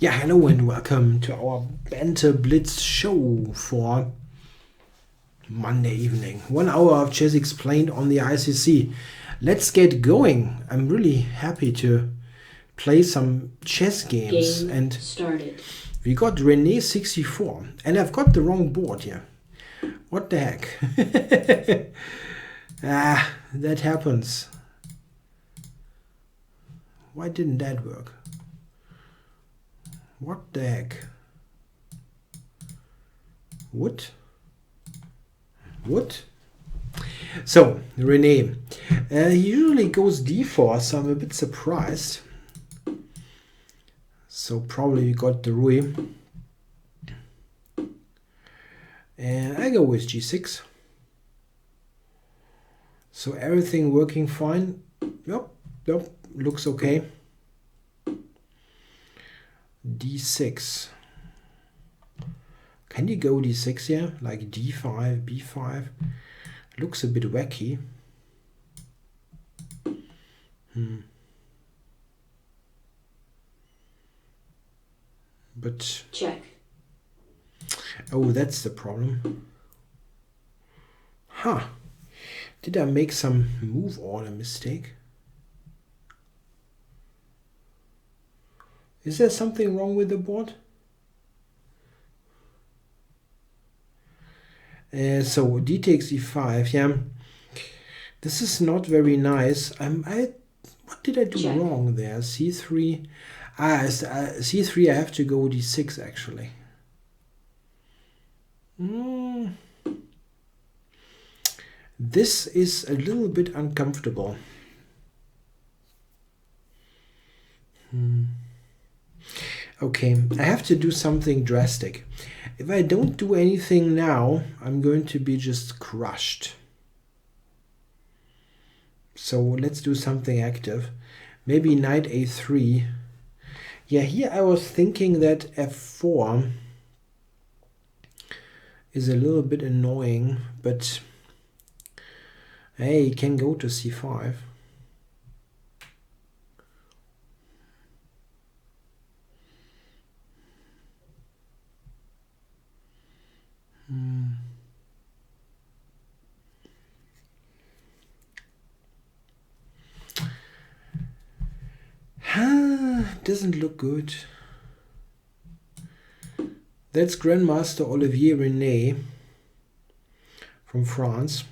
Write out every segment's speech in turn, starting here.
Yeah, hello and welcome to our Banter Blitz show for Monday evening. 1 hour of chess explained on the ICC. Let's get going. I'm really happy to play some chess games. Game and started. We got Rene 64 and I've got the wrong board here. What the heck? That happens. Why didn't that work? What the heck? What? So, Rene. He usually goes d4, so I'm a bit surprised. So probably we got the Rui. And I go with g6. So everything working fine. Yep, looks okay. d6. Can you go d6 here? Like d5, b5? Looks a bit wacky. But check. Oh, that's the problem. Huh. Did I make some move order mistake? Is there something wrong with the board? So d takes e5. Yeah, this is not very nice. What did I do check. wrong there? c3. C3. I have to go d6 actually. This is a little bit uncomfortable. Okay, I have to do something drastic. If I don't do anything now, I'm going to be just crushed. So let's do something active. Maybe knight a3. Yeah, here I was thinking that f4 is a little bit annoying, but hey, you can go to c5. Doesn't look good. That's Grandmaster Olivier Rene from France.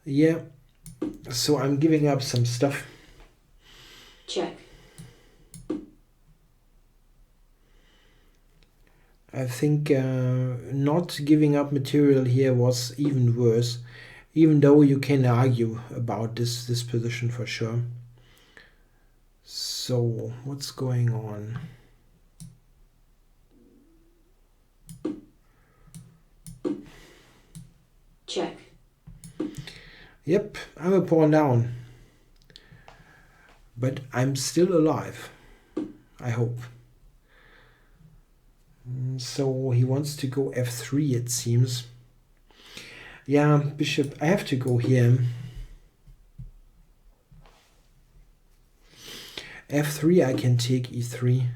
Yeah, so I'm giving up some stuff. Check. I think not giving up material here was even worse, even though you can argue about this position for sure. So what's going on? Check. Yep, I'm a pawn down. But I'm still alive, I hope. So he wants to go f3, it seems. Yeah, bishop, I have to go here. f3, I can take e3.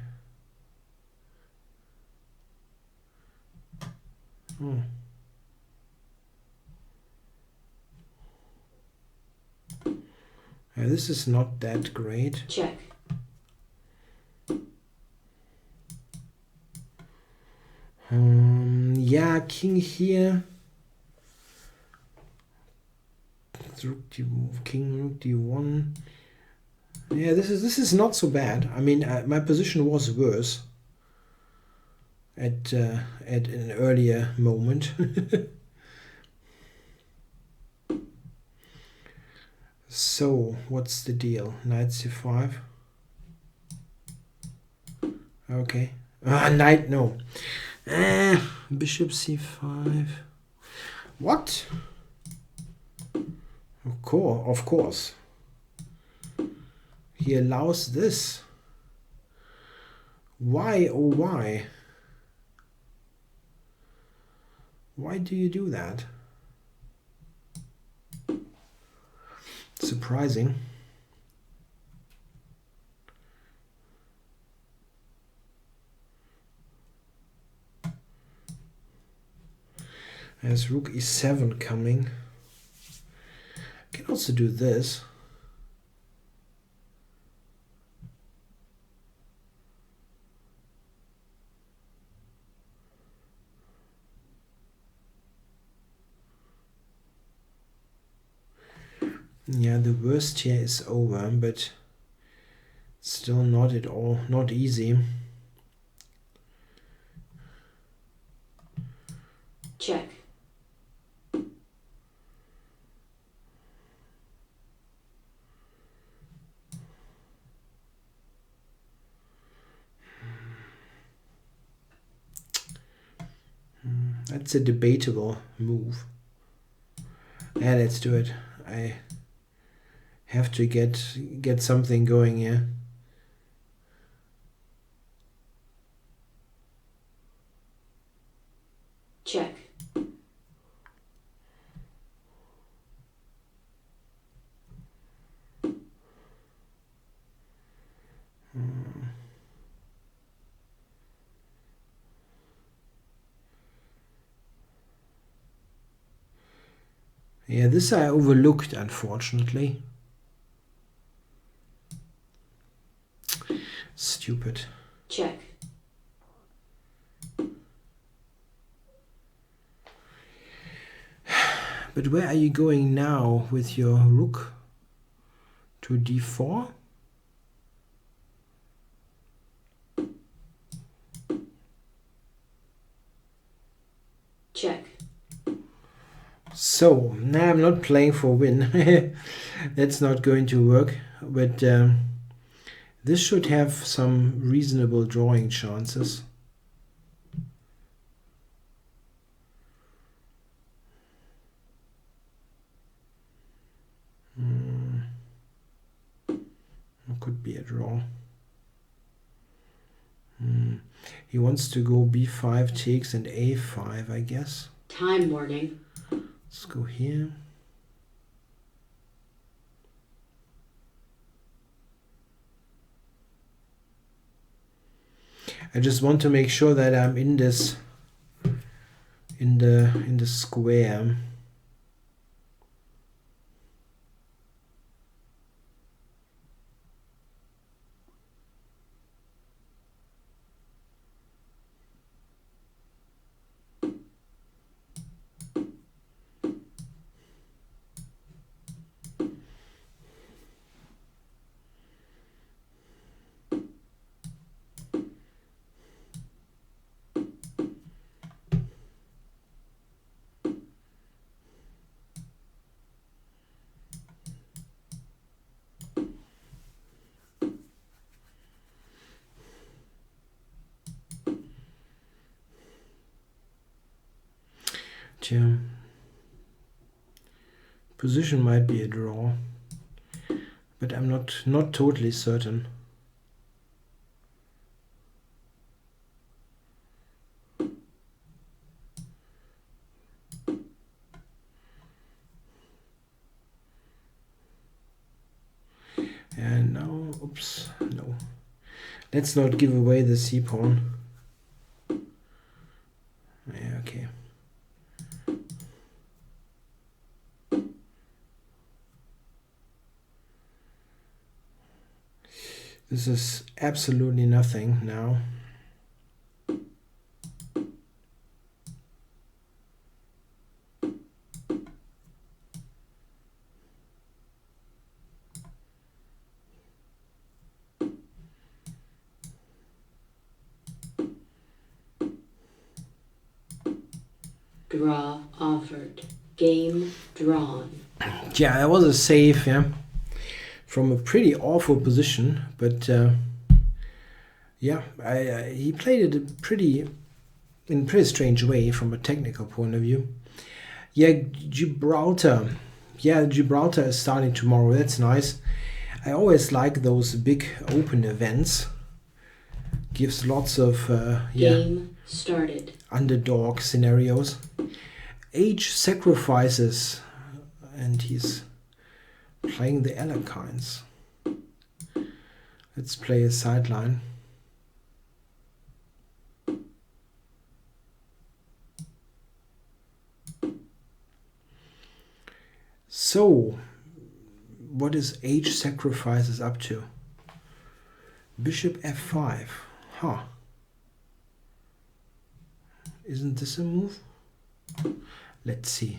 This is not that great. Check. Yeah, king here. King rook d1. Yeah, this is not so bad. I mean, my position was worse at an earlier moment. So, what's the deal? Knight c5. Okay. Knight, no. Bishop c5. What? Of course. He allows this. Why, oh why? Why do you do that? Surprising. There's rook e7 coming. Can also do this. Yeah, the worst here is over, but still not at all, not easy. Check. That's a debatable move. Yeah, let's do it. I have to get something going here. Check. Yeah, this I overlooked, unfortunately. Stupid. Check. But where are you going now with your rook? To d4? Check. So, now I'm not playing for win. That's not going to work. But this should have some reasonable drawing chances. Could be a draw. He wants to go b5 takes and a5, I guess. Time warning. Let's go here. I just want to make sure that I'm in this in the square. Position might be a draw, but I'm not totally certain. And now, oops, no. Let's not give away the c-pawn. Yeah, okay. This is absolutely nothing now. Draw offered. Game drawn. Yeah, that was a save, yeah, from a pretty awful position, but yeah, he played it in a pretty strange way from a technical point of view. Yeah, Gibraltar. Yeah, Gibraltar is starting tomorrow. That's nice. I always like those big open events. Gives lots of Game started. Underdog scenarios. Age sacrifices, and he's playing the Alakins. Let's play a sideline. So, what is h sacrifices up to? Bishop f5. Huh. Isn't this a move? Let's see.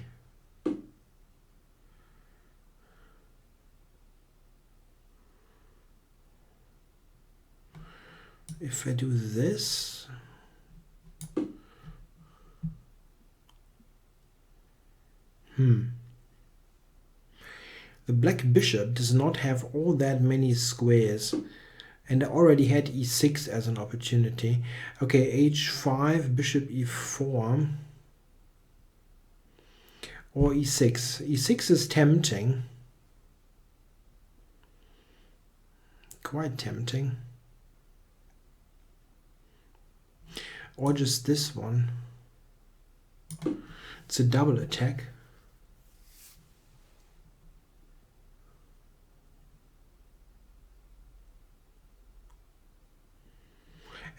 If I do this, the black bishop does not have all that many squares, and I already had e6 as an opportunity. Okay, h5, bishop e4, or e6. e6 is tempting, quite tempting. Or just this one. It's a double attack.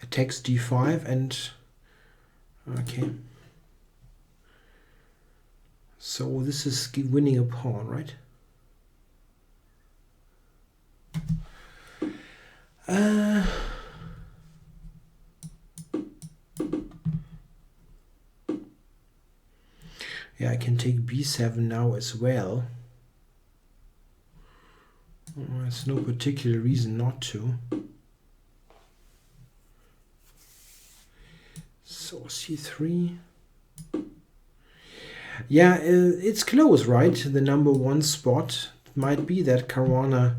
Attacks d5 and okay. So this is winning a pawn, right? Yeah, I can take b7 now as well. There's no particular reason not to. So c3. Yeah, it's close, right? The number one spot. It might be that Caruana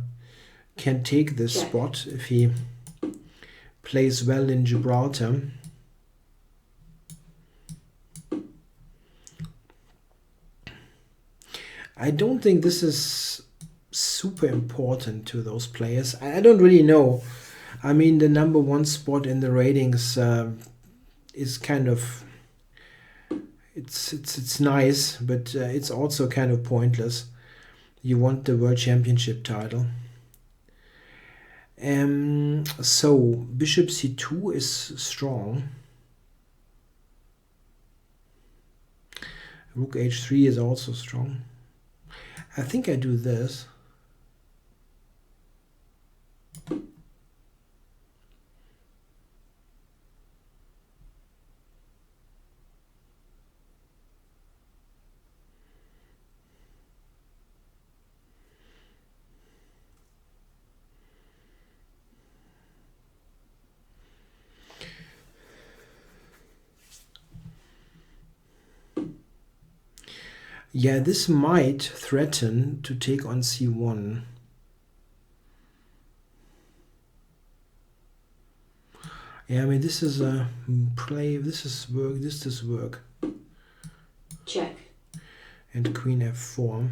can take this spot if he plays well in Gibraltar. I don't think this is super important to those players. I don't really know. I mean, the number one spot in the ratings is kind of it's nice, but it's also kind of pointless. You want the World Championship title. So bishop c2 is strong. Rook h3 is also strong. I think I do this. Yeah, this might threaten to take on c1. Yeah, I mean, this is a play, this is work, this does work. Check. And queen f4.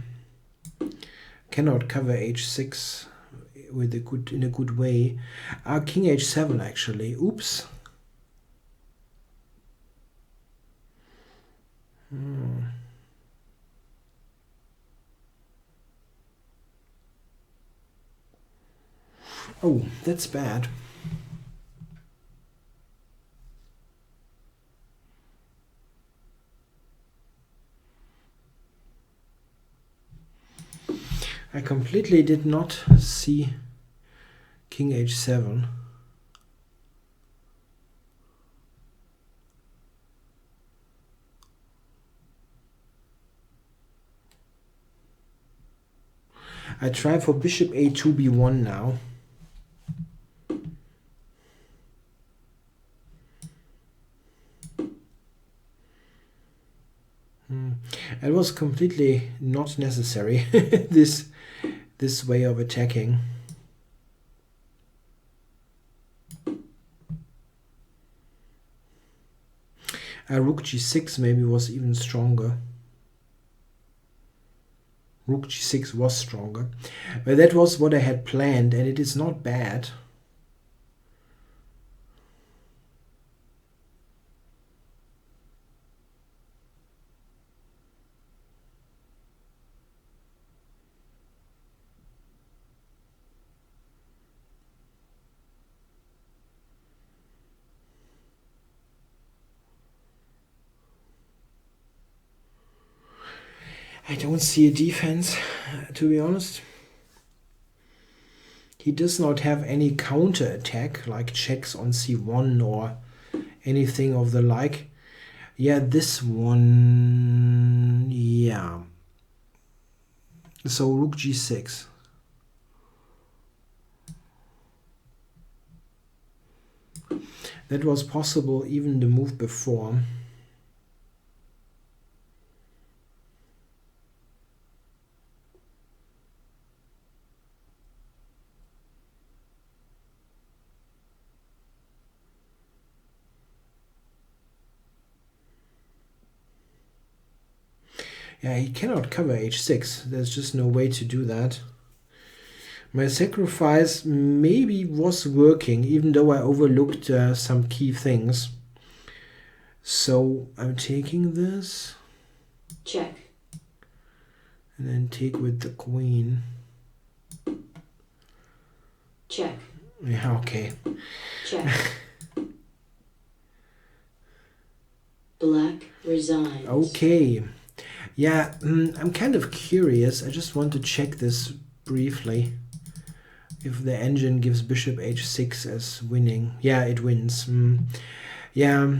Cannot cover h6 with in a good way. King h7 actually. Oops. Oh, that's bad. I completely did not see king h7. I try for bishop a2 b1 now. It was completely not necessary, this way of attacking. Rook g6 maybe was even stronger. Rook g6 was stronger. But that was what I had planned, and it is not bad. I don't see a defense, to be honest. He does not have any counter attack, like checks on c1 or anything of the like. Yeah, this one, yeah. So rook g6. That was possible even the move before. Yeah, he cannot cover h6. There's just no way to do that. My sacrifice maybe was working, even though I overlooked some key things. So I'm taking this. Check. And then take with the queen. Check. Yeah, okay. Check. Black resigns. Okay. Yeah, I'm kind of curious. I just want to check this briefly. If the engine gives bishop h6 as winning. Yeah, it wins. Yeah,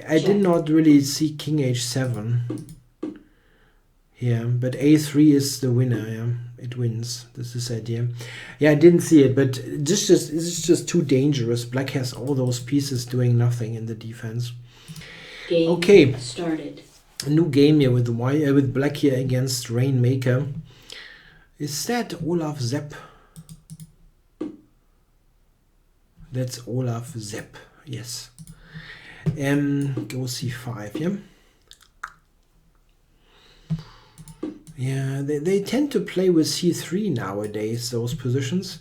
I did not really see king h7 here, but a3 is the winner. Yeah, it wins. This is the idea. Yeah, I didn't see it, but it's just too dangerous. Black has all those pieces doing nothing in the defense. Game okay, started. A new game here with Black here against Rainmaker. Is that Olaf Zepp? That's Olaf Zepp, yes. Go c5, yeah? Yeah, they tend to play with c3 nowadays, those positions.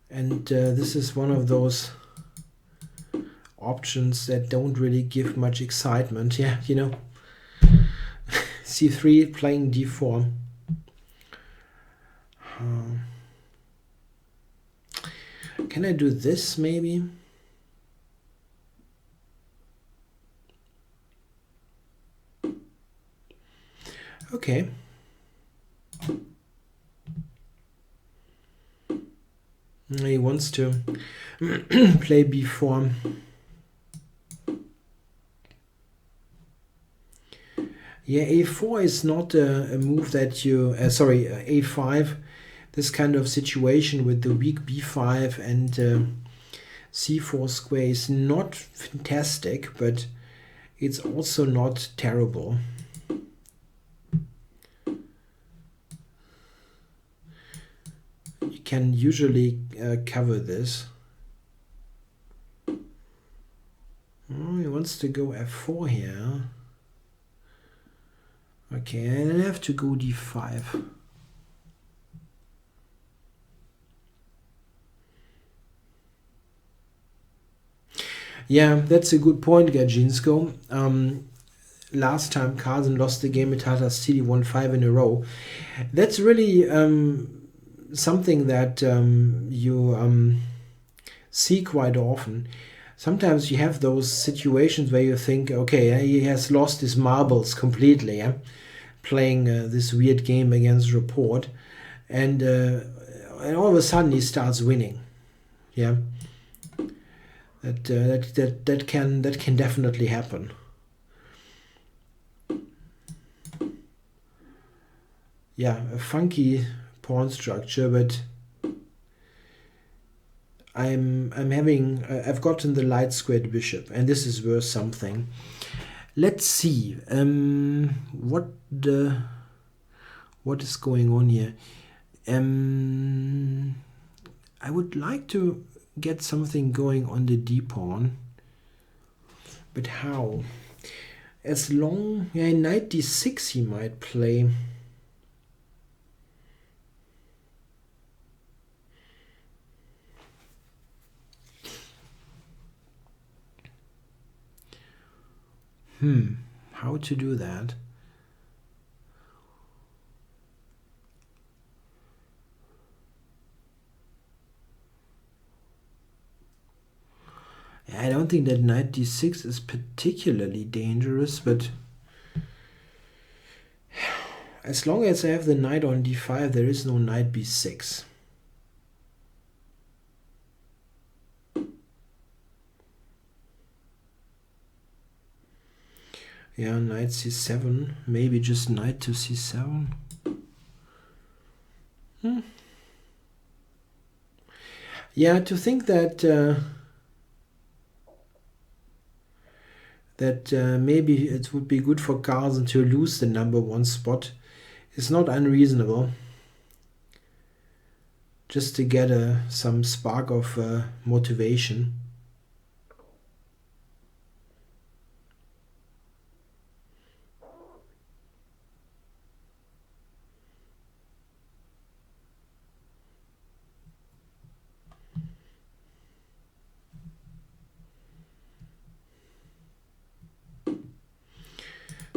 And this is one of those options that don't really give much excitement. Yeah, you know. c3 playing d4. Can I do this maybe? Okay. He wants to play b4. Yeah, a4 is not a move that you... sorry, a5. This kind of situation with the weak b5 and c4 square is not fantastic, but it's also not terrible. You can usually cover this. Oh, he wants to go f4 here. Okay, and I have to go d5. Yeah, that's a good point, Gajinsko. Last time Carlsen lost the game at Tata City, won 5 in a row. That's really something that you see quite often. Sometimes you have those situations where you think, okay, he has lost his marbles completely, yeah? Playing this weird game against Report, and all of a sudden he starts winning. Yeah, that can definitely happen. Yeah, a funky pawn structure, but I've gotten the light squared bishop, and this is worth something. Let's see what is going on here. I would like to get something going on the d pawn, but how? As long, yeah, knight d6 he might play. How to do that? I don't think that knight d6 is particularly dangerous, but As long as I have the knight on d5, there is no knight b6. Yeah, knight c7. Maybe just knight to c7. Yeah, to think that maybe it would be good for Carlsen to lose the number 1 spot is not unreasonable. Just to get some spark of motivation.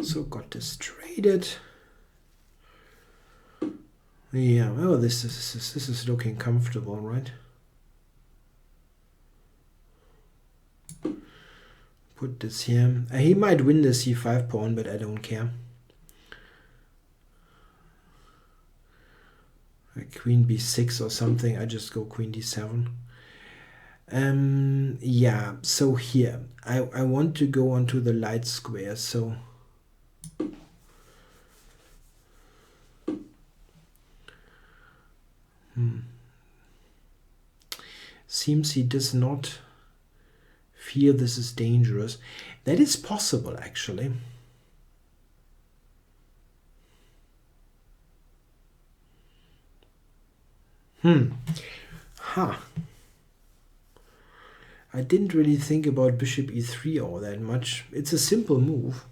So got this traded. Yeah, oh, this is looking comfortable, right? Put this here. He might win the c5 pawn, but I don't care. Like queen b6 or something. I just go queen d7. Yeah, so here I want to go onto the light square, so seems he does not feel this is dangerous. That is possible, actually. I didn't really think about bishop e3 all that much. It's a simple move.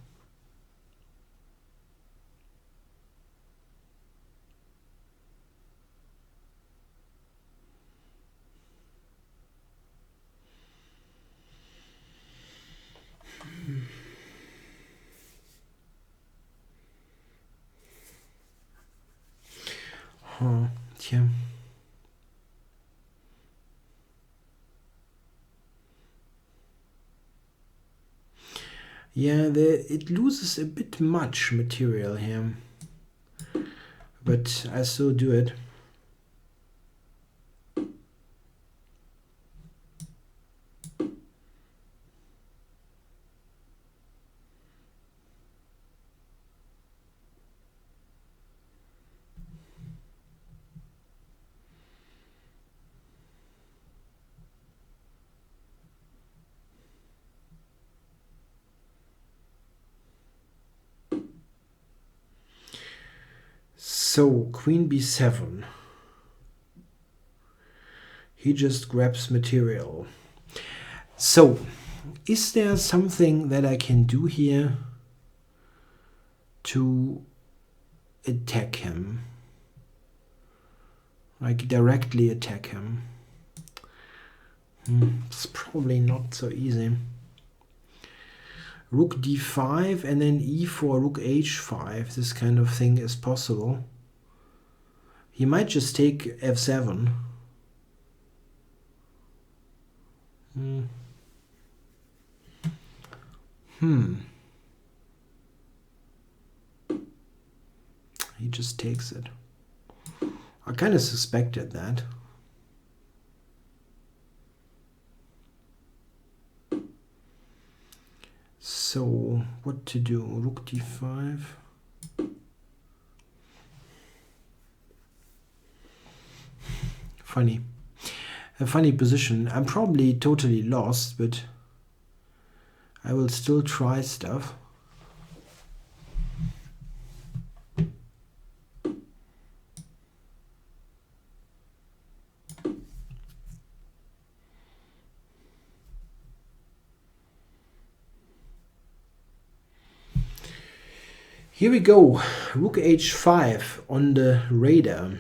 Tja. Yeah, it loses a bit much material here, but I still do it. So, queen b7. He just grabs material. So, is there something that I can do here to attack him? Like directly attack him? It's probably not so easy. Rook d5 and then e4, rook h5. This kind of thing is possible. He might just take f7. He just takes it. I kind of suspected that. So, what to do? Rook d5. Funny. A funny position. I'm probably totally lost, but I will still try stuff. Here we go, rook h5 on the radar.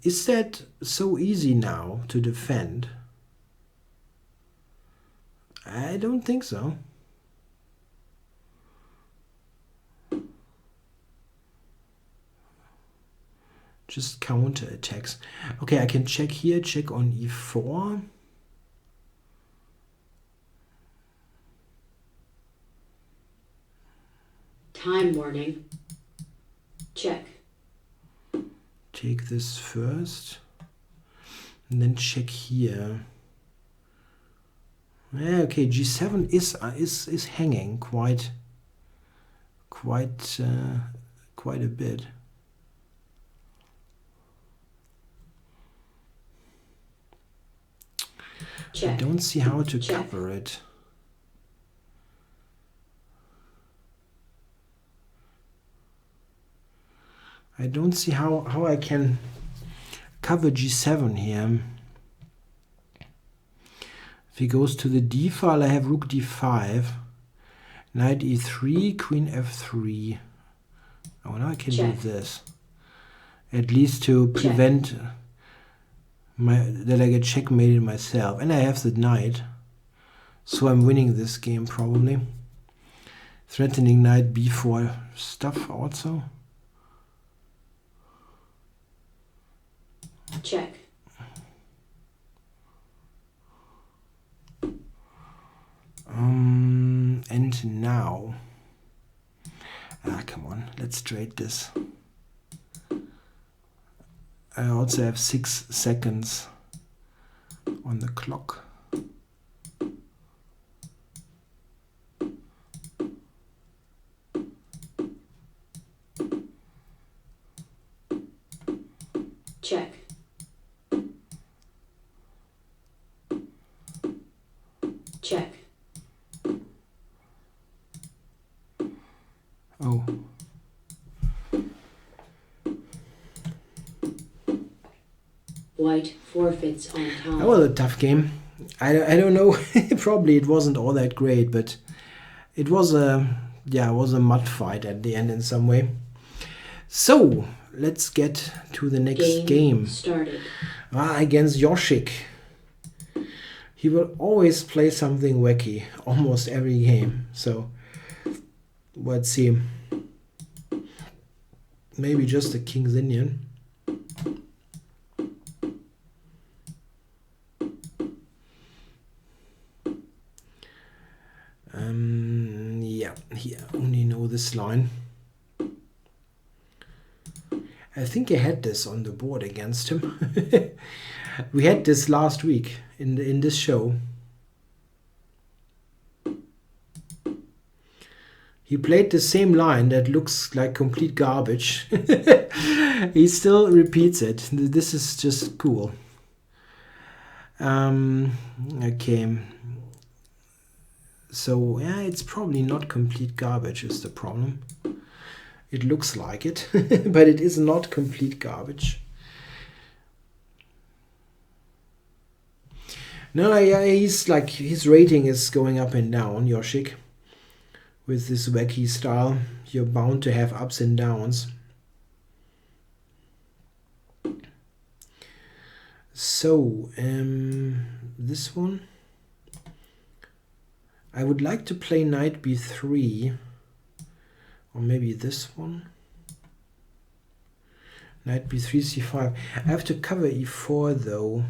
Is that so easy now to defend? I don't think so. Just counter attacks. Okay, I can check here, check on e4. Time warning. Check. Take this first. And then check here. Yeah, okay, g7 is hanging quite a bit. Check. I don't see how to Check. cover it. I don't see how I can cover g7 here. If he goes to the d file, I have rook d5, knight e3, queen f3. Oh, now I can Check. do this. At least to prevent that I get checkmated myself. And I have the knight. So I'm winning this game probably. Threatening knight b4 stuff also. Check. And now, come on, let's trade this. I also have 6 seconds on the clock. Check. Check. Oh. White forfeits on time. That was a tough game. I don't know. Probably it wasn't all that great, but it was a mud fight at the end in some way. So let's get to the next game. Started. Against Yoshik. He will always play something wacky almost every game. So let's see. Maybe just a King's Indian. Yeah, here I only know this line. I think I had this on the board against him. We had this last week in this show. He played the same line that looks like complete garbage. He still repeats it. This is just cool. Okay. So, yeah, it's probably not complete garbage is the problem. It looks like it, but it is not complete garbage. No, yeah, he's like, his rating is going up and down, Yoshik. With this wacky style, you're bound to have ups and downs. So, this one. I would like to play knight b3, or maybe this one. Knight b3, c5. I have to cover e4 though.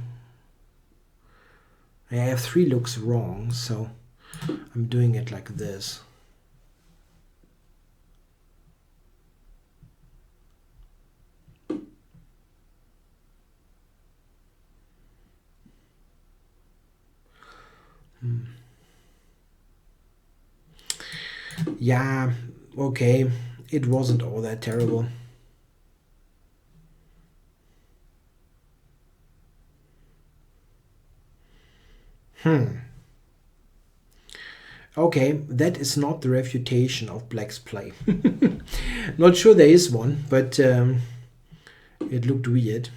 f3 looks wrong, so I'm doing it like this. Yeah, okay, it wasn't all that terrible. Okay, that is not the refutation of Black's play. Not sure there is one, but it looked weird.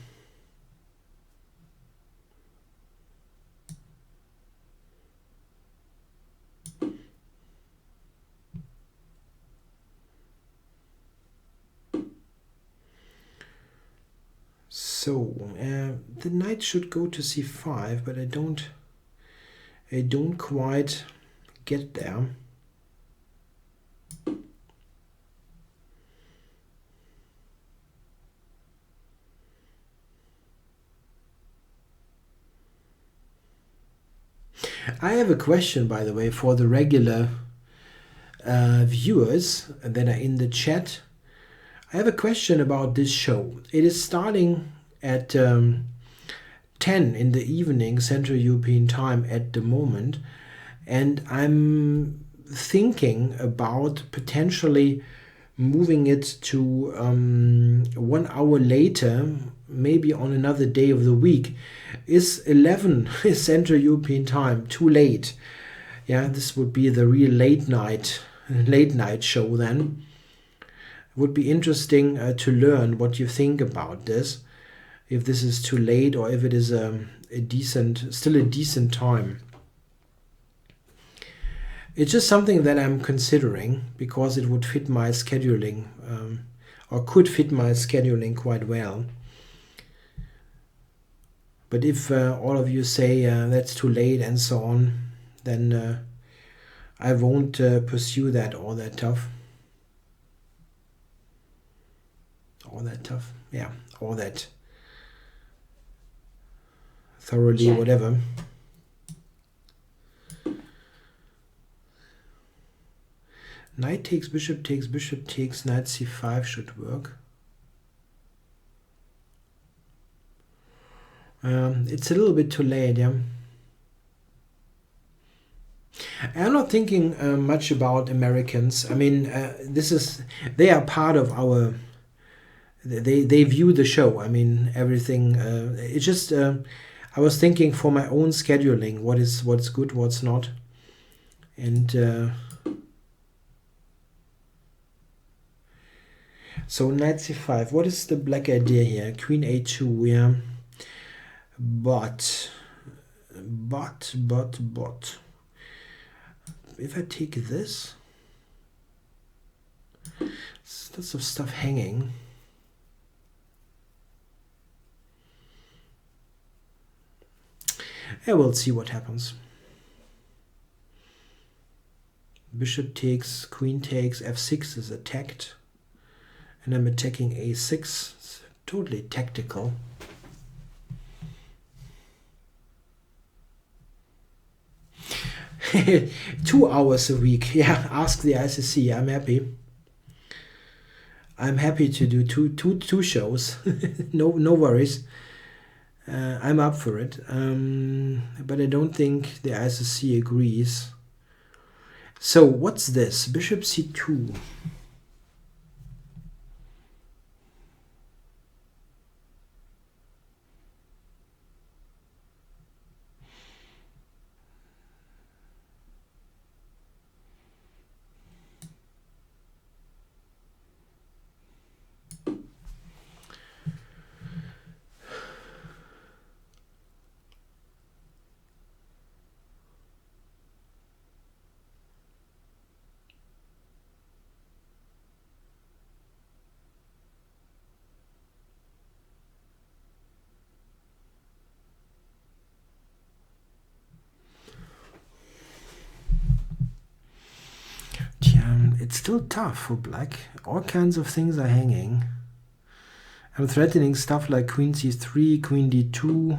So the knight should go to c5, but I don't quite get there. I have a question, by the way, for the regular viewers that are in the chat. I have a question about this show. It is starting at 10 in the evening Central European time at the moment, and I'm thinking about potentially moving it to 1 hour later, maybe on another day of the week. Is 11 Central European time too late? Yeah, this would be the real late night show then. It would be interesting to learn what you think about this, if this is too late or if it is still a decent time. It's just something that I'm considering because it would fit my scheduling, or could fit my scheduling quite well. But if all of you say that's too late and so on, then I won't pursue that all that tough. Yeah, all that thoroughly. Check. Whatever. Knight takes, bishop takes, knight c5 should work. It's a little bit too late, yeah. I'm not thinking much about Americans. I mean, they are part of our. They view the show. I mean, everything. It's just I was thinking for my own scheduling, what's good, what's not, and. So knight c5. What is the black idea here? Queen a2. Yeah. But. If I take this, there's lots of stuff hanging. Yeah, we'll see what happens. Bishop takes, queen takes, f6 is attacked. And I'm attacking a6. It's totally tactical. Two hours a week. Yeah, ask the ICC. I'm happy. I'm happy to do two shows. No worries. I'm up for it. But I don't think the ICC agrees. So what's this? Bishop c2. It's still tough for black. All kinds of things are hanging. I'm threatening stuff like queen c3, queen d2.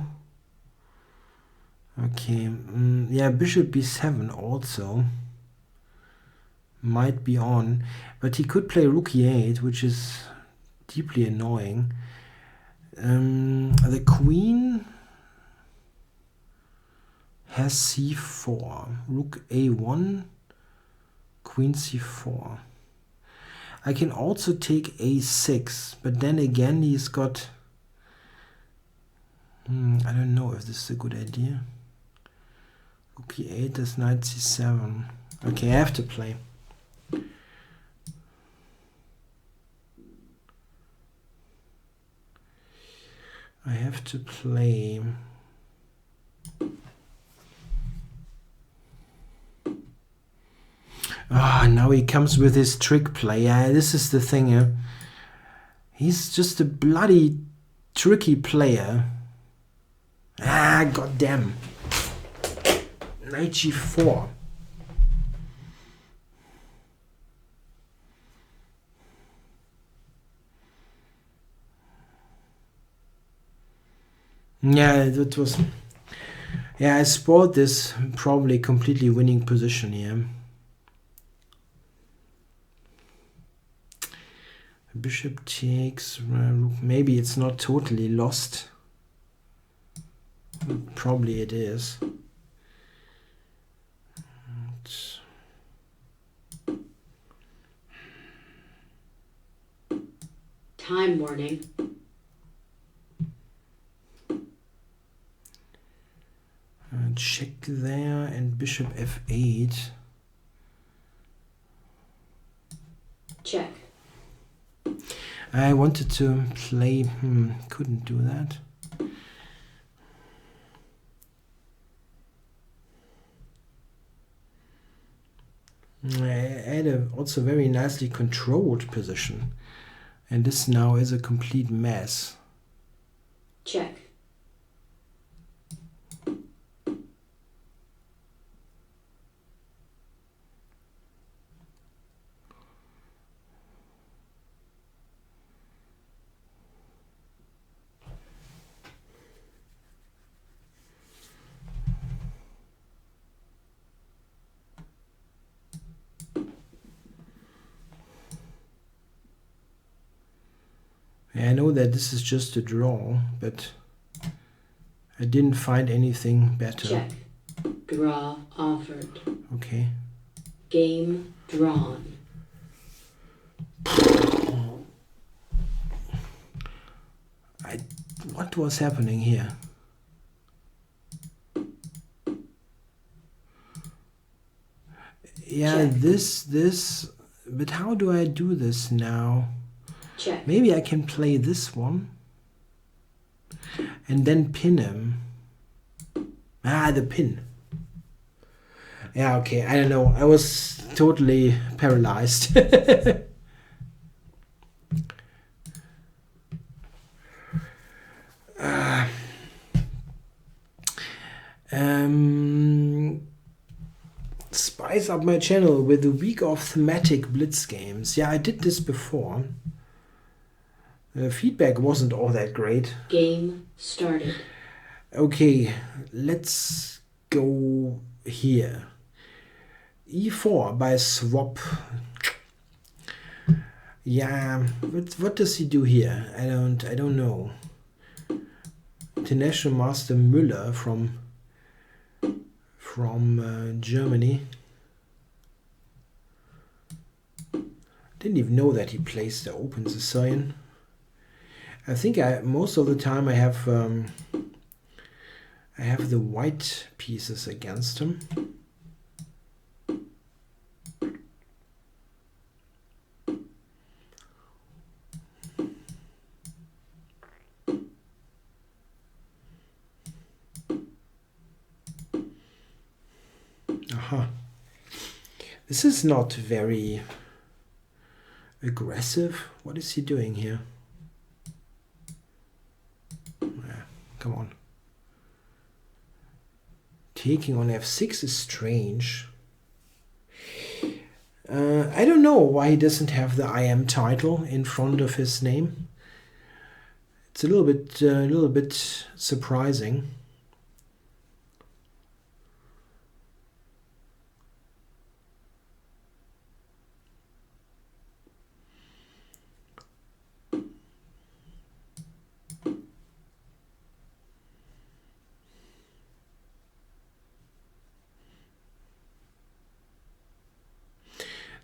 Okay, yeah, bishop b7 also might be on, but he could play rook e8, which is deeply annoying. The queen has c4, rook a1, queen c4. I can also take a6, but then again he's got... I don't know if this is a good idea. Rook e8 is knight c7. Okay, I have to play. I have to play. Ah, now he comes with his trick play. This is the thing. He's just a bloody tricky player. Goddamn. Knight g4. Yeah, that was... Yeah, I spoiled this probably completely winning position here. Bishop takes, maybe it's not totally lost. Probably it is. Time warning. Check there and bishop f8. Check. I wanted to play, couldn't do that. I had a also very nicely controlled position, and this now is a complete mess. Check. I know that this is just a draw, but I didn't find anything better. Check. Draw offered. Okay. Game drawn. What was happening here? Yeah, Check. this, but how do I do this now? Check. Maybe I can play this one and then pin him. The pin. Yeah, okay, I don't know. I was totally paralyzed. Spice up my channel with a week of thematic blitz games. Yeah, I did this before. Feedback wasn't all that great. Game started. Okay, let's go here. E4 by swap. Yeah, what does he do here? I don't know. International Master Müller from Germany. Didn't even know that he plays the Open Sicilian. I think most of the time I have the white pieces against him. Aha. This is not very aggressive. What is he doing here? Come on. Taking on f6 is strange. I don't know why he doesn't have the IM title in front of his name. It's a little bit surprising.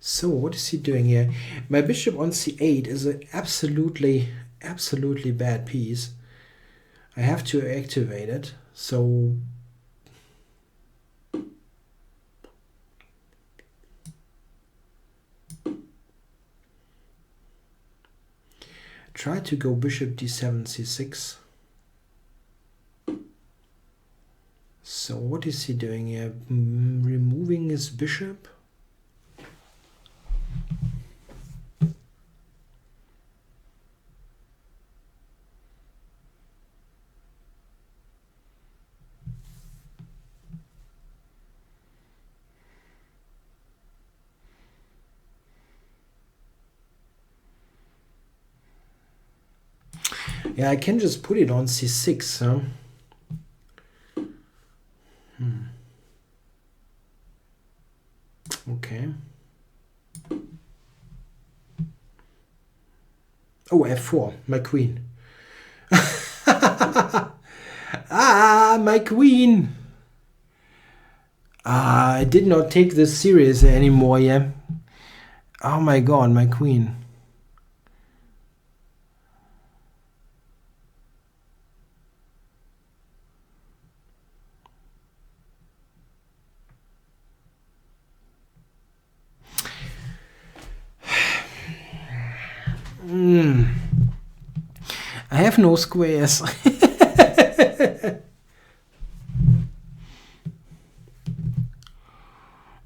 So what is he doing here? My bishop on c8 is an absolutely bad piece. I have to activate it. So try to go bishop d7 c6. So what is he doing here? Removing his bishop? Yeah, I can just put it on c6, huh? Okay. Oh, f4, my queen. Ah, my queen. Ah, I did not take this serious anymore, yeah. Oh my god, my queen. I have no squares.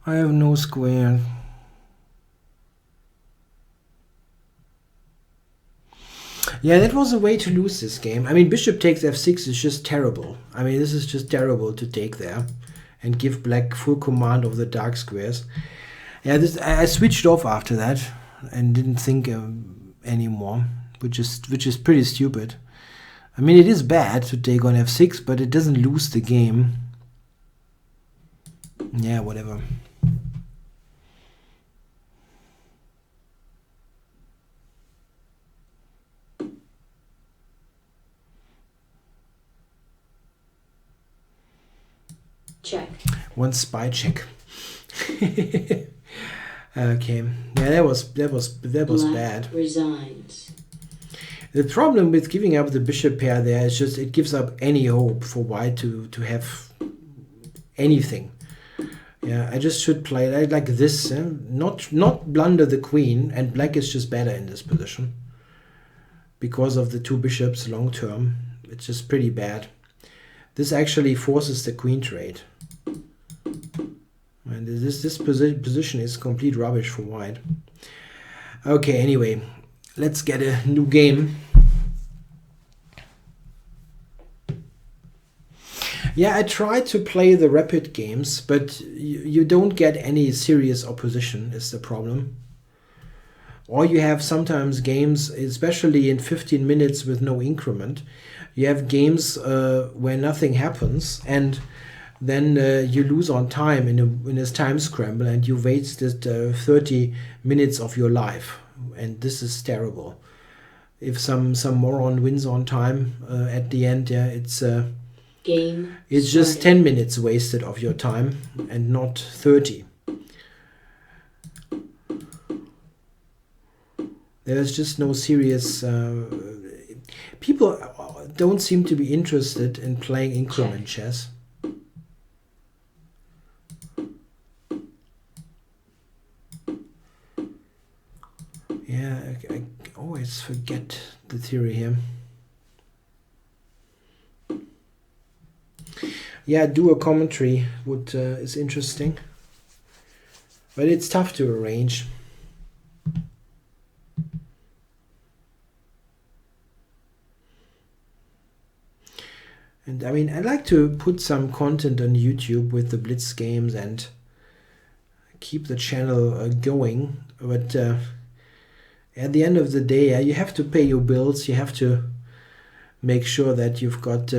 I have no square. Yeah, that was a way to lose this game. I mean, bishop takes f6 is just terrible. I mean, this is just terrible to take there and give black full command of the dark squares. Yeah, I switched off after that and didn't think anymore, which is pretty stupid. I mean, it is bad to take on f6, but it doesn't lose the game. Yeah, whatever. Check. One spy check. Okay. Yeah, that was Black bad. resigns. The problem with giving up the bishop pair there is just it gives up any hope for white to have anything. Yeah, I just should play like this, not blunder the queen, and black is just better in this position because of the two bishops long term. It's just pretty bad. This actually forces the queen trade. And this position is complete rubbish for white. Okay, anyway, let's get a new game. Yeah, I try to play the rapid games, but you don't get any serious opposition is the problem. Or you have sometimes games, especially in 15 minutes with no increment, you have games where nothing happens, and then you lose on time in a time scramble, and you wasted 30 minutes of your life, and this is terrible. If some moron wins on time at the end, yeah, it's just 10 minutes wasted of your time and not 30. There's just no serious... people don't seem to be interested in playing increment chess. Yeah, I always forget the theory here. Yeah, do a commentary is interesting, but it's tough to arrange. And I mean, I like to put some content on YouTube with the Blitz games and keep the channel going, but at the end of the day, you have to pay your bills. You have to make sure that you've got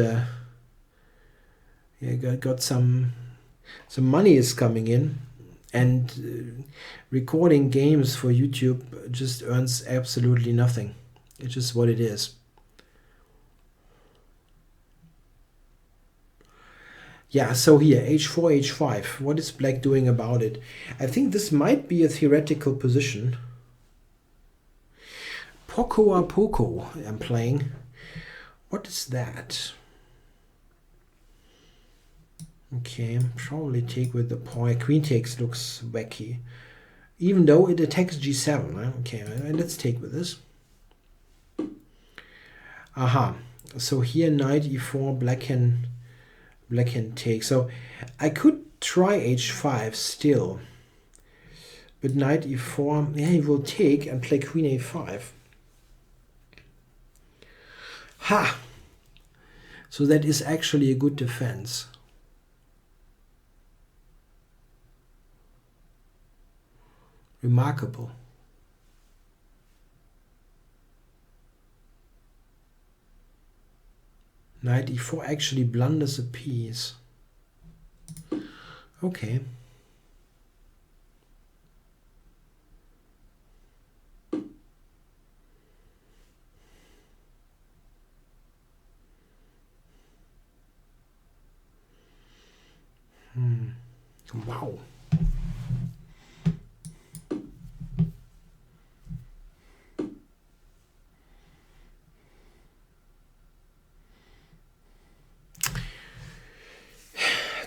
some money is coming in, and recording games for YouTube just earns absolutely nothing. It's just what it is. Yeah, so here, h4, h5. What is black doing about it? I think this might be a theoretical position. Poco a poco I'm playing. What is that? Okay, probably take with the pawn. Queen takes looks wacky. Even though it attacks g7. Right? Okay, let's take with this. Aha. So here knight e4, black can take. So I could try h5 still. But knight e4, yeah, he will take and play queen a5. Ha! So that is actually a good defense. Remarkable. Knight e4 actually blunders a piece. Okay. Wow.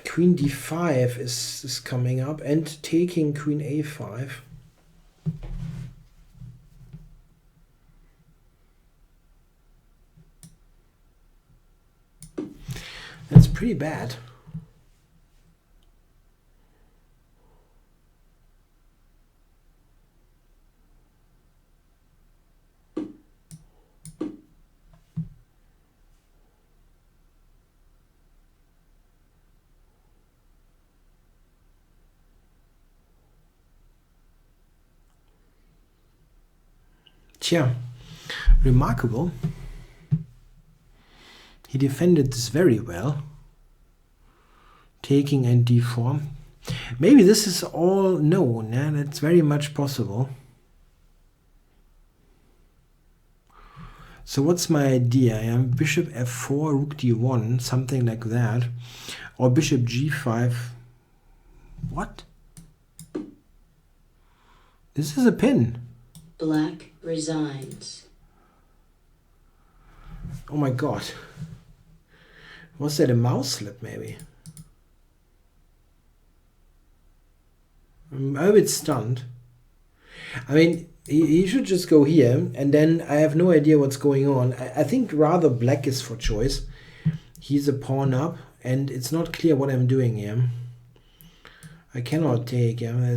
Queen d5 is coming up and taking queen a5. That's pretty bad. Tja, remarkable. He defended this very well. Taking and d4. Maybe this is all known. Yeah? That's very much possible. So what's my idea? Yeah? Bishop f4, rook d1, something like that. Or bishop g5. What? This is a pin. Black resigns. Oh my god. Was that a mouse slip maybe? I'm a bit stunned. I mean, he should just go here, and then I have no idea what's going on. I think rather black is for choice. He's a pawn up, and it's not clear what I'm doing here. I cannot take, yeah,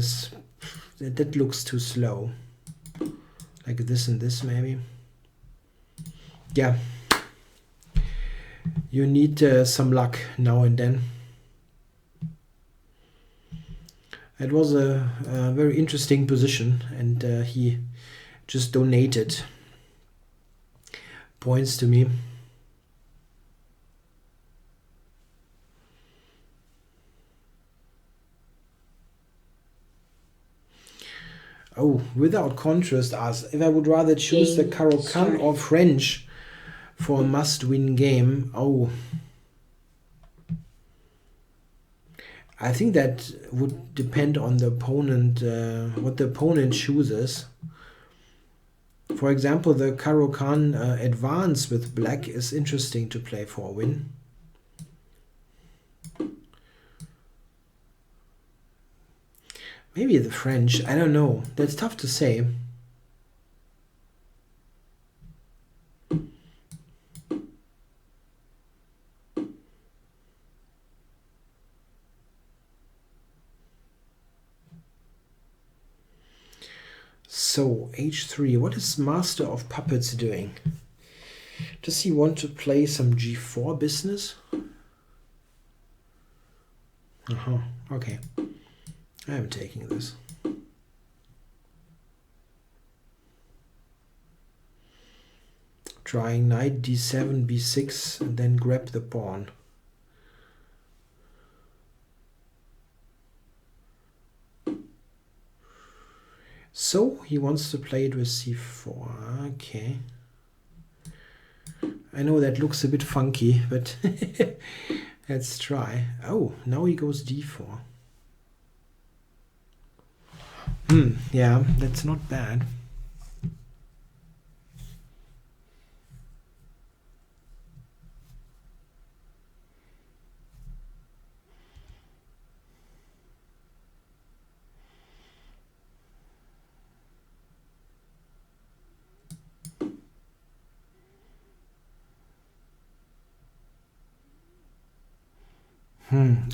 that looks too slow. Like this and this maybe. Yeah. You need some luck now and then. It was a very interesting position, and he just donated points to me. Oh, without contrast, asked if I would rather choose the Caro-Kann or French for a must-win game. Oh, I think that would depend on the opponent, what the opponent chooses. For example, the Caro-Kann advance with black is interesting to play for a win. Maybe the French, I don't know. That's tough to say. So, h3, what is Master of Puppets doing? Does he want to play some g4 business? Okay. I am taking this. Trying knight d7, b6, and then grab the pawn. So he wants to play it with c4. Okay. I know that looks a bit funky, but let's try. Oh, now he goes d4. Yeah, that's not bad.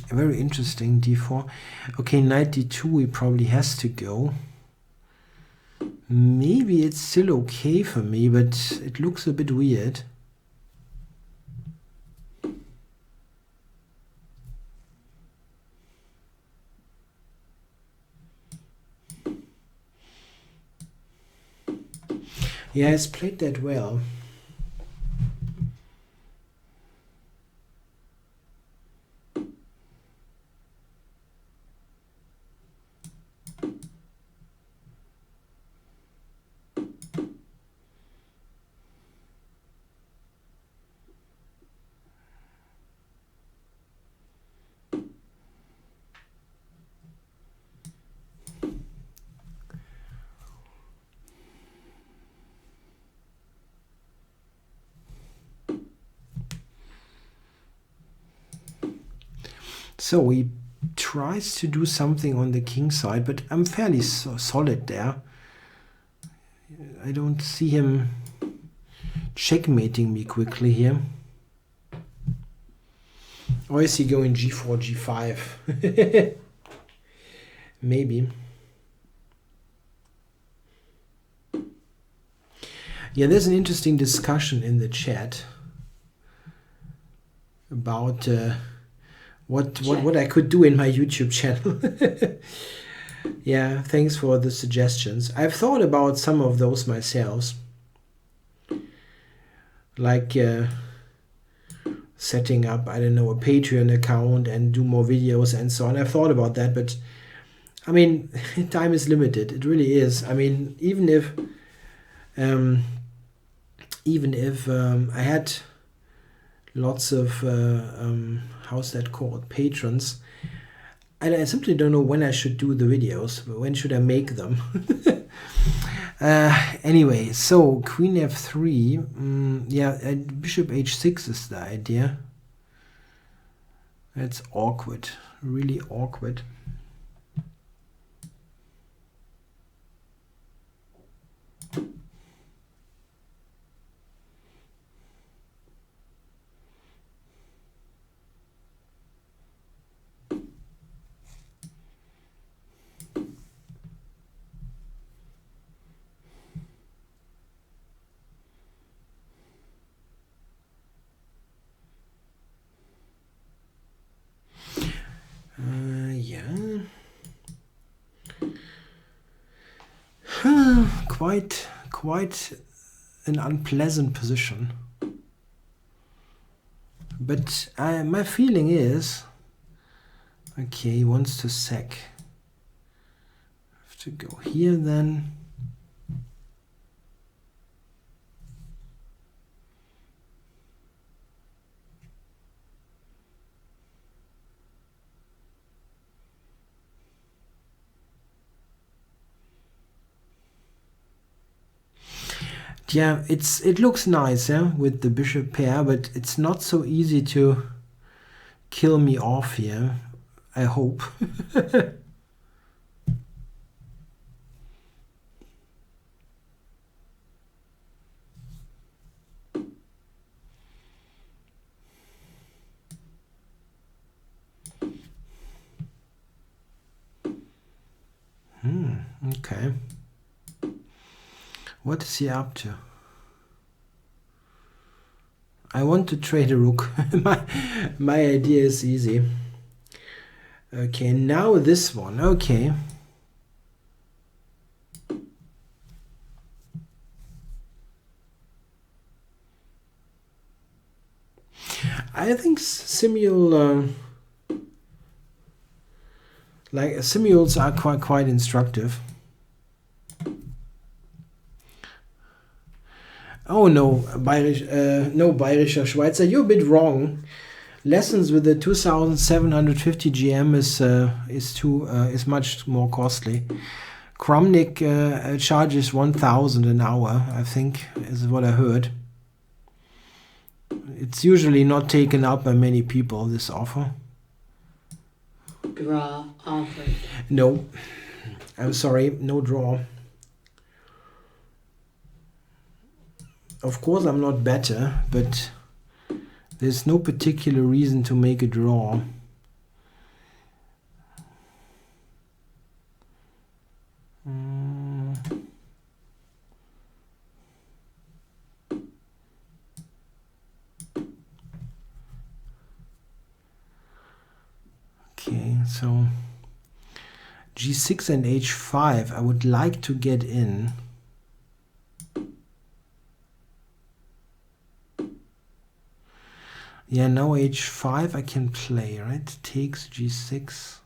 Very interesting, d4. Okay, knight d2, he probably has to go. Maybe it's still okay for me, but it looks a bit weird. Yeah, he's played that well. So he tries to do something on the king side, but I'm fairly solid there. I don't see him checkmating me quickly here. Or is he going g4, g5? Maybe. Yeah, there's an interesting discussion in the chat about what I could do in my YouTube channel. Yeah, thanks for the suggestions. I've thought about some of those myself. Like setting up, I don't know, a Patreon account and do more videos and so on. I've thought about that, but I mean, time is limited. It really is. I mean, even if I had lots of how's that called, patrons, I simply don't know when I should do the videos. When should I make them? Anyway, so queen f3. Yeah, bishop h6 is the idea. That's awkward, really awkward. Yeah. Quite an unpleasant position. But my feeling is, okay, he wants to sack. Have to go here then. Yeah, it looks nice, yeah, with the bishop pair, but it's not so easy to kill me off here, I hope. Okay. What is he up to? I want to trade a rook. my idea is easy. Okay, now this one. Okay. I think simules are quite instructive. Oh no, no Bayerischer Schweizer, you're a bit wrong. Lessons with the 2,750 GM is much more costly. Kramnik charges 1,000 an hour, I think, is what I heard. It's usually not taken up by many people, this offer. Draw offered. No, I'm sorry, no draw. Of course, I'm not better, but there's no particular reason to make a draw. Okay, so g6 and h5, I would like to get in. Yeah, now h5 I can play, right? Takes g6.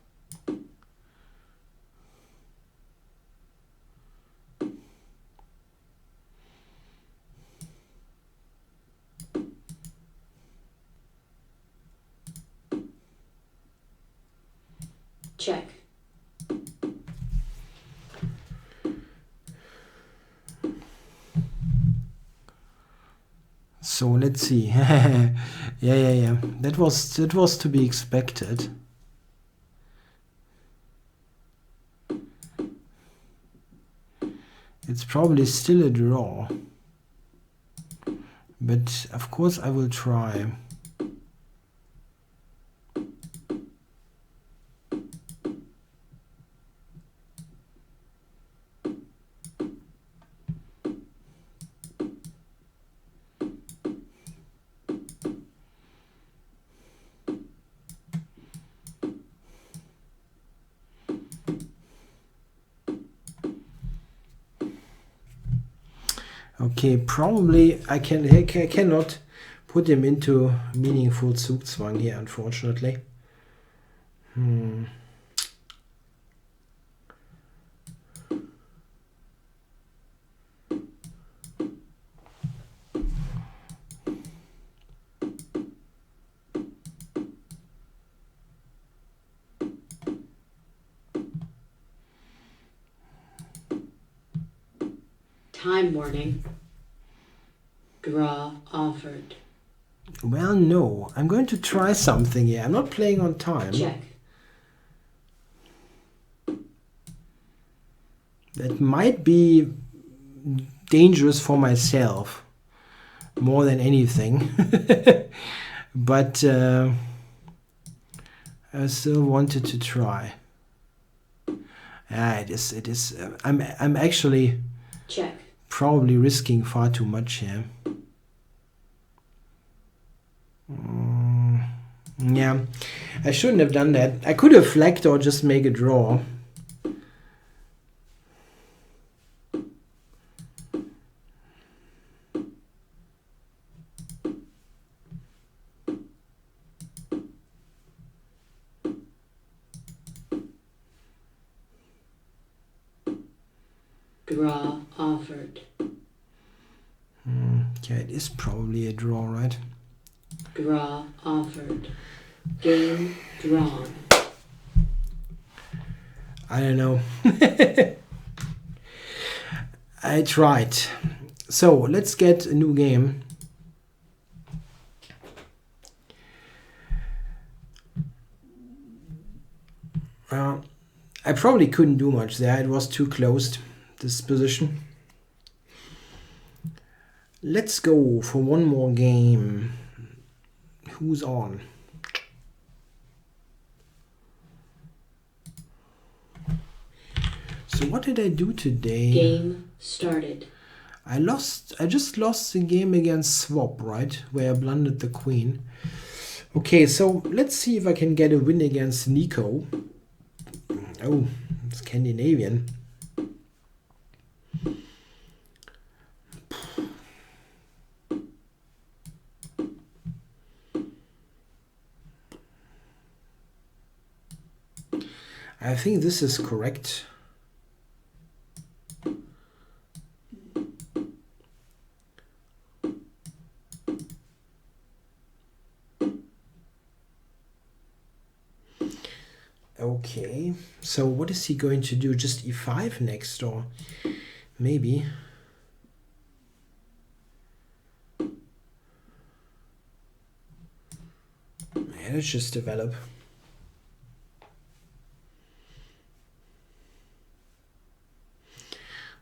Check. So let's see. Yeah. That was to be expected. It's probably still a draw. But of course I will try. Okay, probably I cannot put him into meaningful Zugzwang here, unfortunately. Time warning. Draw offered. Well, no. I'm going to try something here. I'm not playing on time. Check. That might be dangerous for myself more than anything. But I still wanted to try. It is. I'm actually Check. probably risking far too much here. Yeah, I shouldn't have done that. I could have flagged or just make a draw. Draw offered. Yeah, it is probably a draw, right? Draw offered. Game drawn. I don't know. I tried. So let's get a new game. I probably couldn't do much there. It was too closed, this position. Let's go for one more game. Who's on? So what did I do today? Game started. I just lost the game against Swap, right? Where I blundered the queen. Okay, so let's see if I can get a win against Nico. Oh, Scandinavian. I think this is correct. Okay, so what is he going to do? Just e5 next, or maybe? Yeah, let's just develop.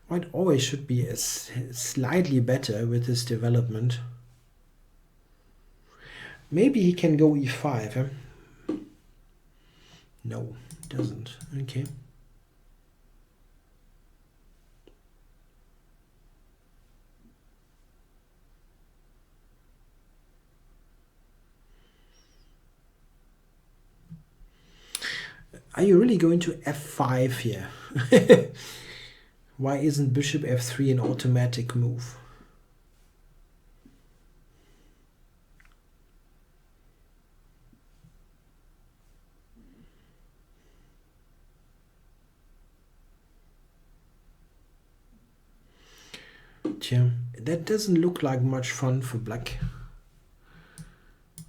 White always should be slightly better with his development. Maybe he can go e5, huh? No, doesn't. Okay. Are you really going to f5 here? Why isn't bishop f3 an automatic move? Tja, that doesn't look like much fun for black.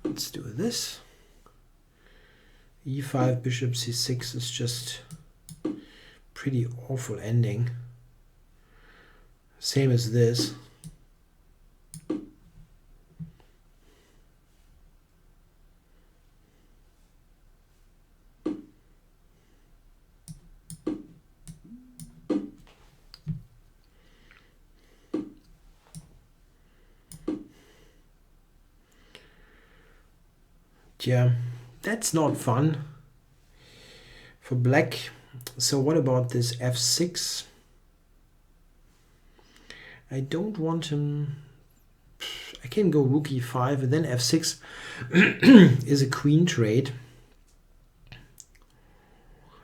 Let's do this. e5, bishop c6 is just pretty awful ending. Same as this. Yeah, that's not fun for black. So what about this f6? I don't want him. I can go rook e5 and then f6 is a queen trade,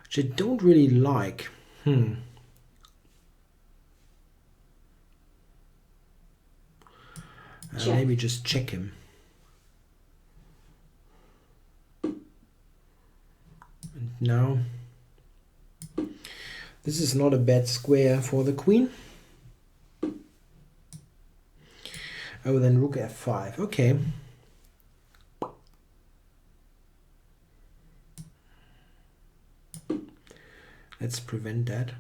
which I don't really like. Maybe just check him. And now this is not a bad square for the queen. Oh, then rook f5. Okay. Let's prevent that.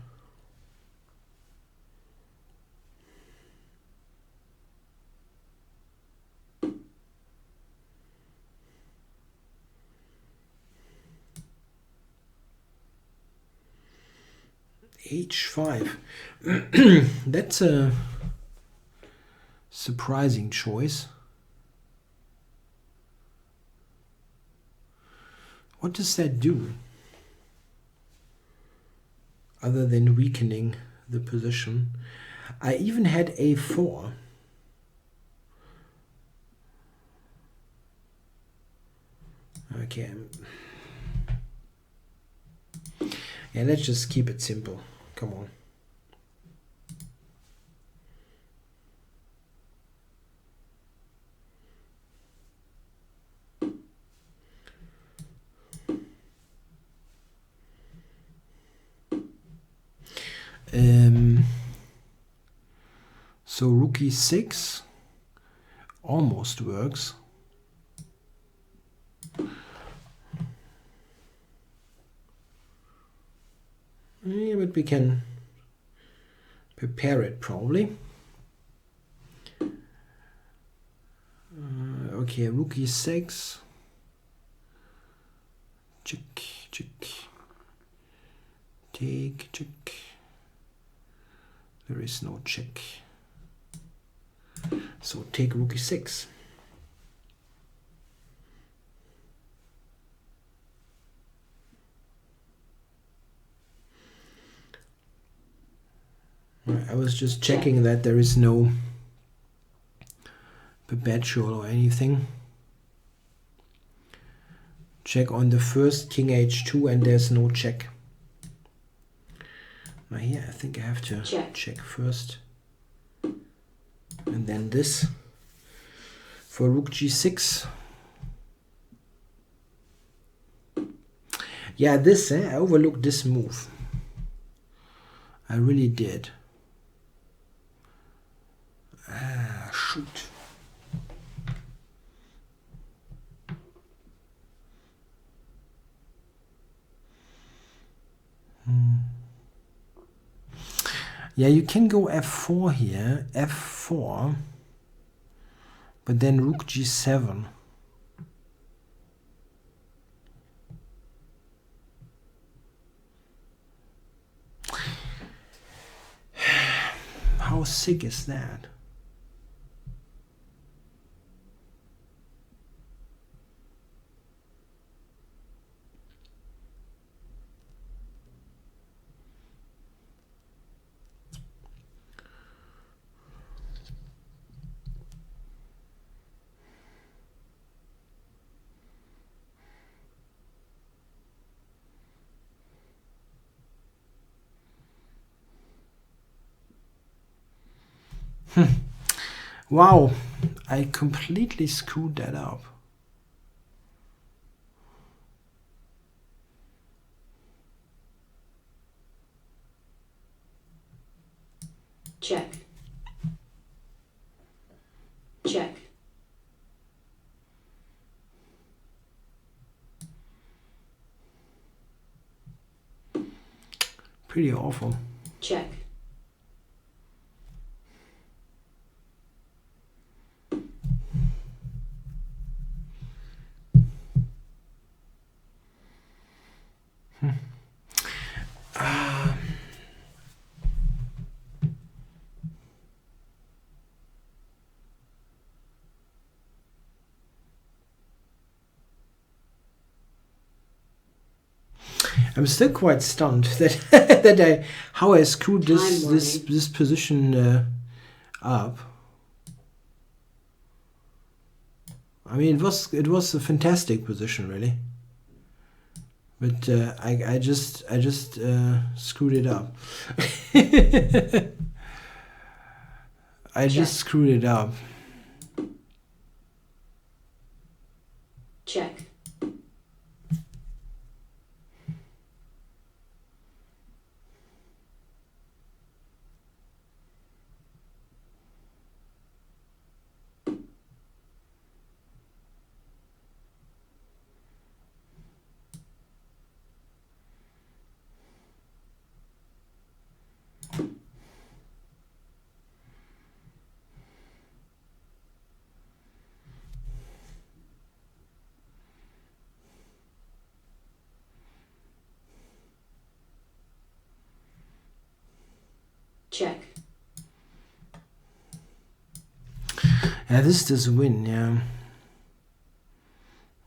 h5. That's a surprising choice. What does that do? Other than weakening the position. I even had a4. Okay. Yeah, let's just keep it simple. Come on. So rook e6 almost works. Yeah, but we can prepare it probably. Okay, rook e6. Check, check. Take, check. There is no check. So take rook e6. I was just checking that there is no perpetual or anything. Check on the first king h2 and there's no check. Now here I think I have to check first. And then this for rook g6. Yeah, this, I overlooked this move. I really did. Ah, shoot. Yeah, you can go f4 here, f4, but then rook g7. How sick is that? Wow, I completely screwed that up. Check. Check. Pretty awful. Check. I'm still quite stunned that how I screwed this position up. I mean, it was a fantastic position, really. But I just screwed it up. I just screwed it up. Check. Check. Yeah, this does win, yeah.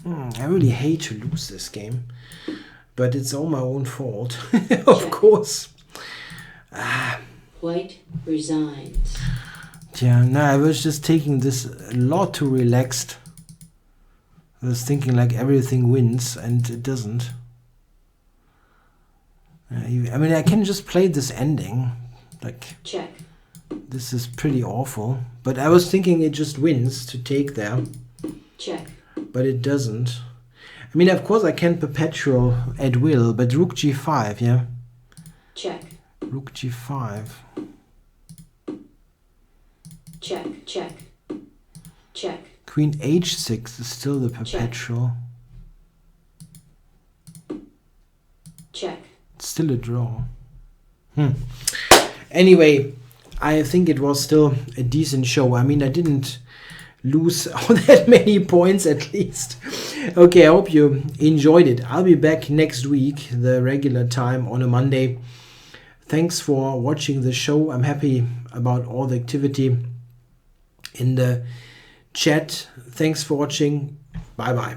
I really hate to lose this game, but it's all my own fault, of course. White resigns. Yeah, no, I was just taking this a lot too relaxed. I was thinking like everything wins, and it doesn't. I mean, I can just play this ending. Like, check. This is pretty awful. But I was thinking it just wins to take there. Check. But it doesn't. I mean, of course I can perpetual at will, but rook g5, yeah? Check. Rook g5. Check, check. Check. Queen h6 is still the perpetual. Check. It's still a draw. Anyway, I think it was still a decent show. I mean, I didn't lose all that many points at least. Okay, I hope you enjoyed it. I'll be back next week, the regular time on a Monday. Thanks for watching the show. I'm happy about all the activity in the chat. Thanks for watching. Bye bye.